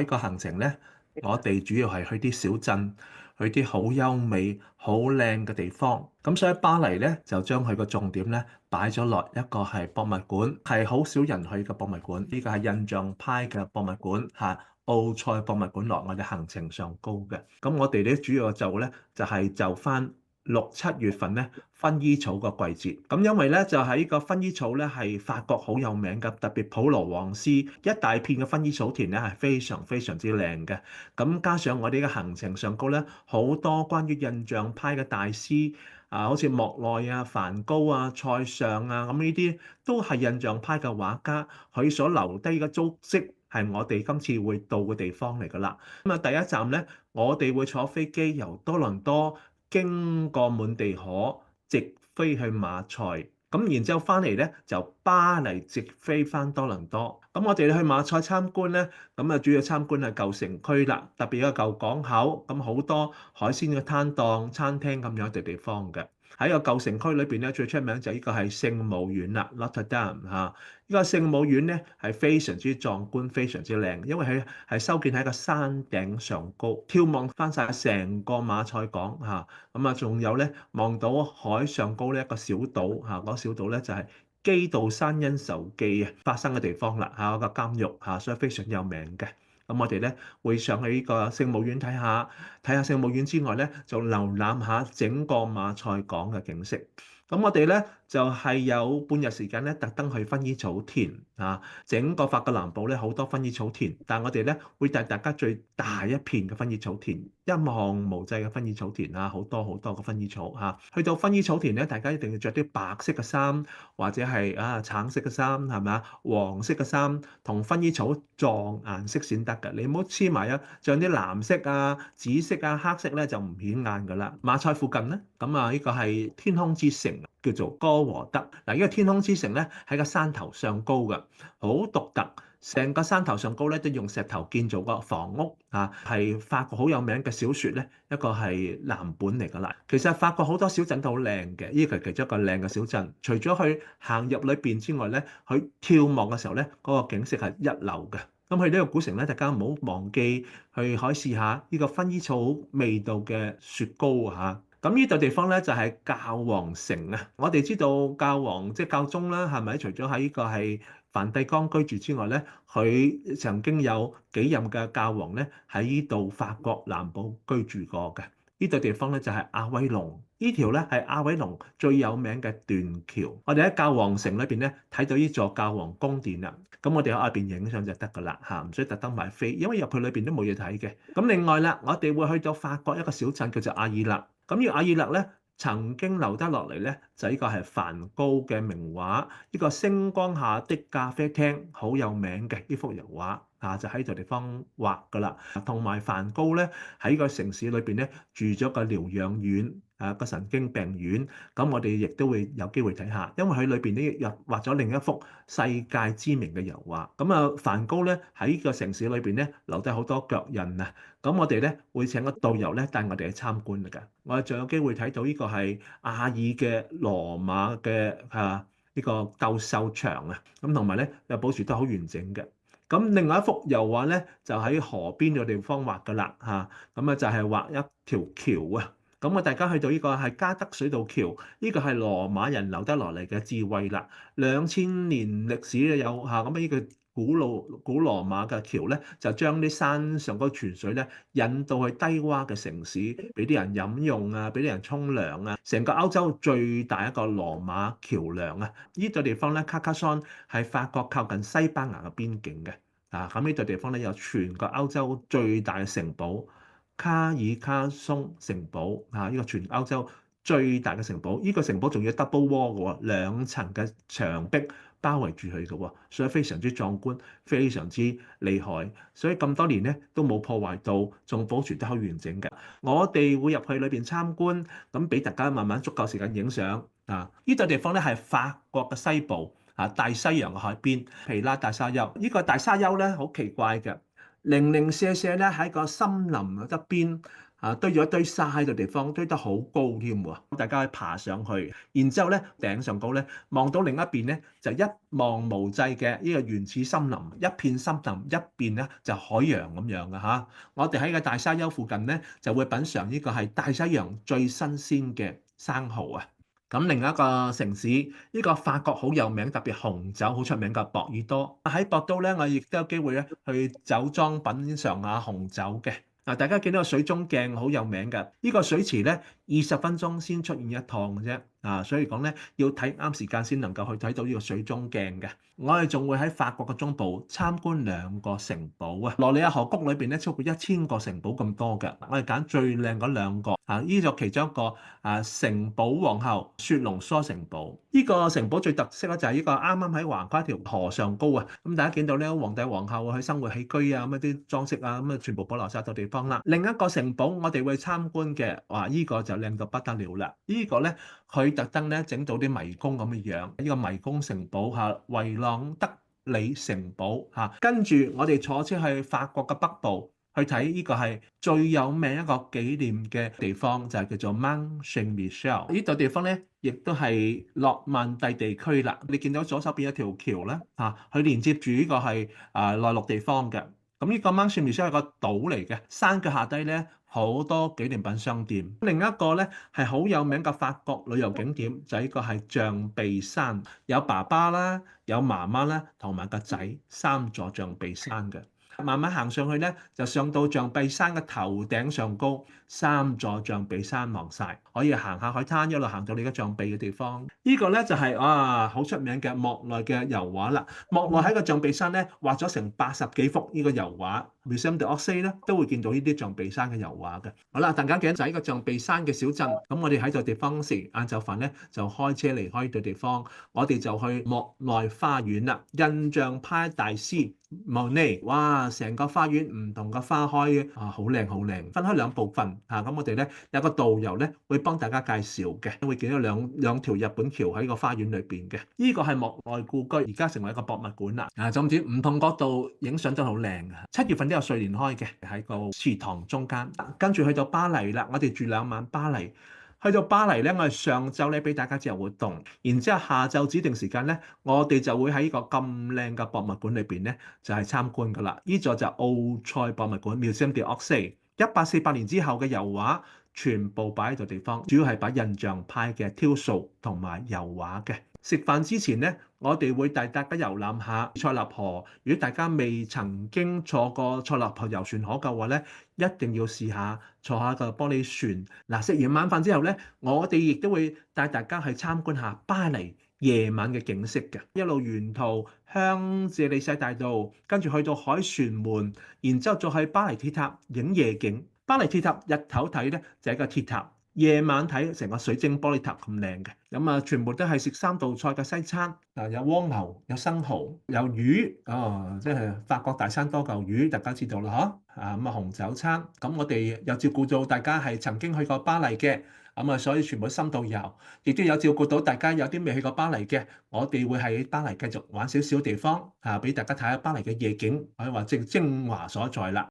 呢個行程咧，我哋主要係去啲小鎮，去啲好優美、好靚嘅地方。咁所以巴黎咧就將佢個重點咧擺咗落一個係博物館，係好少人去嘅博物館。呢個係印象派嘅博物館嚇，奧賽博物館落我哋行程上高嘅。咁我哋咧主要就咧就係就翻6、7月份咧薰衣草個季節。咁因為咧就喺個薰衣草咧係法國好有名嘅，特別普羅旺斯一大片嘅薰衣草田咧係非常非常之靚嘅。咁加上我哋嘅行程上高咧好多關於印象派嘅大師啊，好似莫奈啊、梵高啊、塞尚啊，咁呢啲都係印象派嘅畫家，佢所留低嘅足跡係我哋今次會到嘅地方嚟㗎啦。咁啊，第一站咧，我哋會坐飛機由多倫多經過滿地可，直飛去馬賽。咁然之後翻嚟咧，就巴黎直飛翻多倫多。咁我哋去馬賽參觀咧，咁啊主要參觀係舊城區啦，特別一個舊港口，咁好多海鮮嘅攤檔、餐廳咁樣嘅地方嘅。喺個舊城區裏邊咧，最出名就係呢個係聖母院啦 Notre Dame 嚇。呢個聖母院咧係非常之壯觀、非常之靚，因為佢係修建喺個山頂上高，眺望翻晒成個馬賽港嚇。咁啊，仲有咧望到海上高呢一個小島嚇，嗰個小島咧就係基道山恩仇記啊發生嘅地方啦嚇，個監獄嚇，所以非常有名嘅。咁我哋咧會上去呢個聖母院睇下，睇下聖母院之外咧，就瀏覽下整個馬賽港嘅景色。咁我哋咧就係有半日時間咧，特登去薰衣草田啊，整個法國南部咧好多薰衣草田，但係我哋咧會帶大家最大一片嘅薰衣草田，一望無際嘅薰衣草田啊，好多好多嘅薰衣草嚇。去到薰衣草田咧，大家一定要着啲白色嘅衫，或者係橙色嘅衫，係咪啊？黃色嘅衫同薰衣草撞顏色先得㗎，你唔好黐埋啊，着啲藍色啊、紫色啊、黑色咧就唔顯眼㗎啦。馬賽附近咧，咁啊呢個係天空之城，叫做哥和德。嗱，呢個天空之城咧喺個山頭上高㗎，好獨特。成個山頭上高咧都用石頭建造個房屋啊，係法國好有名嘅小説咧一個係藍本嚟㗎啦。其實法國好多小鎮都好靚嘅，呢個係其中一個靚嘅小鎮。除咗去行入裏邊之外咧，去眺望嘅時候咧，嗰個景色係一流嘅。咁去呢個古城咧，大家唔好忘記去可以試下呢個薰衣草味道嘅雪糕嚇。咁呢度地方咧就係教皇城啊！我哋知道教皇即係教宗啦，係咪？除咗喺呢個係梵蒂岡居住之外咧，佢曾經有幾任嘅教皇咧喺呢度法國南部居住過嘅。呢度地方咧就係亞威龍，呢條咧係亞威龍最有名嘅斷橋。我哋喺教皇城裏邊咧睇到呢座教皇宮殿啦。咁我哋喺外邊影相就得㗎啦嚇，唔需要特登買飛，因為入去裏邊都冇嘢睇嘅。咁另外啦，我哋會去到法國一個小鎮叫做阿爾勒。咁呢個阿爾勒咧曾經留得落嚟咧，就呢個係梵高嘅名畫，呢個星光下的咖啡廳好有名嘅呢幅油畫啊，就喺度地方畫㗎啦。同埋梵高咧喺個城市裏邊咧住咗個療養院啊，個神經病院。咁我哋亦都會有機會睇下，因為佢裏邊咧又畫咗另一幅世界知名嘅油畫。咁啊，梵高咧喺呢個城市裏邊咧留低好多腳印啊。咁我哋咧會請個導遊咧帶我哋去參觀㗎。我哋仲有機會睇到呢個係阿爾嘅羅馬嘅呢個鬥獸場啊。咁同埋咧又保持得好完整嘅。咁另外一幅油畫咧就喺河邊嘅地方畫㗎啦嚇。咁啊就係畫一條橋啊。咁啊大家去到呢個係加德水道橋，呢個係羅馬人留得落嚟嘅智慧啦。2000年歷史嘅有嚇，咁呢個古羅馬嘅橋咧，就將啲山上嗰個泉水咧引到去低窪嘅城市，俾啲人飲用啊，俾啲人沖涼啊。成個歐洲最大一個羅馬橋梁啊！呢度地方咧，卡卡桑係法國靠近西班牙嘅邊境嘅。咁呢度地方咧有全個歐洲最大嘅城堡卡爾卡松城堡呢個全歐洲最大嘅城堡。呢個城堡仲要 double wall 嘅喎，兩層嘅牆壁包圍住佢嘅喎，所以非常之壯觀，非常之厲害。所以咁多年咧都冇破壞到，仲保存得好完整嘅。我哋會入去裏邊參觀，咁俾大家慢慢足夠時間影相啊！呢度地方咧係法國嘅西部大西洋嘅海邊，皮拉大沙丘。呢個大沙丘咧好奇怪嘅，零零舍舍咧喺個森林側邊堆咗一堆沙喺個地方，堆得好高添喎。大家可以爬上去，然之後咧頂上高咧望到另一邊咧就一望無際嘅呢個原始森林，一片森林，一邊咧就海洋咁樣嘅嚇。我哋喺個大沙丘附近咧就會品嚐呢個係大西洋最新鮮嘅生蠔啊！咁另一個城市，呢個法國好有名，特別紅酒好出名嘅博爾多。喺博都咧，我亦都有機會咧去酒莊品嚐下紅酒嘅。嗱，大家見到個水中鏡好有名嘅，呢個水池咧20分鐘先出現一趟嘅啫。所以講咧要睇啱時間先能夠去睇到呢個水中鏡嘅。我哋仲會喺法國嘅中部參觀2個城堡啊！羅里亞河谷裏邊咧超過1000個城堡咁多嘅，我哋揀最靚嗰2個呢就其中一個城堡皇后雪隆梭城堡。呢個城堡最特色咧就係呢個啱啱喺橫跨一條河上高啊！咁大家見到咧皇帝皇后去生活起居啊，咁一啲裝飾啊，咁啊全部保留晒到地方啦。另一個城堡我哋會參觀嘅，哇！呢個就靚到不得了啦！呢個咧佢特登咧整到啲迷宮咁嘅樣，呢個迷宮城堡維朗德里城堡跟住我哋坐車去法國嘅北部。去睇呢個係最有名一個紀念嘅地方，就係叫做 Mont Saint-Michel。呢度地方咧，亦都係諾曼第地區啦。你見到左手邊有條橋咧，佢連接住呢個係內陸地方嘅。咁呢個 Mont Saint-Michel 係個島嚟嘅，山腳下低咧好多紀念品商店。另一個咧係好有名嘅法國旅遊景點，就係呢個係象鼻山，有爸爸啦，有媽媽啦，同埋個仔，3座象鼻山嘅。慢慢行上去咧，就上到象鼻山嘅頭頂上高，3座象鼻山望晒，可以行下海灘，一路行到你嘅象鼻嘅地方。呢個咧就係好出名嘅莫奈嘅油畫啦。莫奈喺個象鼻山咧畫咗成80幾幅呢個油畫。Musée d'Orsay 咧都會見到呢啲象鼻山嘅油畫嘅。好啦，大家記得就喺個象鼻山嘅小鎮，咁我哋喺度地方食晏晝飯咧，就開車離開呢度地方，我哋就去莫奈花園啦。印象派大師Monet，哇！成個花園唔同嘅花開好靚好靚，分開2部分咁我哋咧有個導遊咧會幫大家介紹嘅，會見到兩條日本橋喺個花園裏邊嘅。呢個係莫奈故居，而家成為一個博物館啦。總之唔同角度影相都好靚嘅。7月份都有睡蓮開嘅喺個池塘中間，跟住去到巴黎啦，我哋住2晚巴黎。去到巴黎咧，我哋上晝咧俾大家自由活動，然之後下晝指定時間咧，我哋就會喺呢個咁靚嘅博物館裏邊咧，就係參觀噶啦。呢座就係奧賽博物館 Musée d'Orsay， 1848年之後嘅油畫全部擺喺度地方，主要係擺印象派嘅雕塑同埋油畫嘅。食飯之前咧，我哋會帶大家遊覽下塞納河。如果大家未曾經坐過塞納河遊船河嘅話咧，一定要試下坐下個玻璃船。嗱，食完晚飯之後咧，我哋亦都會帶大家去參觀下巴黎夜晚嘅景色嘅。一路沿途香榭麗舍大道，跟住去到凱旋門，然之後再去巴黎鐵塔影夜景。巴黎鐵塔日頭睇咧就係一個鐵塔。夜晚睇成個水晶玻璃塔咁靚嘅，咁全部都係食3道菜嘅西餐，有蝸牛、有生蠔、有魚，即係法國大餐多嚿魚，大家知道啦嗬。咁紅酒餐，咁我哋又照顧到大家係曾經去過巴黎嘅，所以全部深度遊，亦都有照顧到大家有啲未去過巴黎嘅，我哋會喺巴黎繼續玩少少地方，俾大家睇下巴黎嘅夜景，可以話正精華所在啦。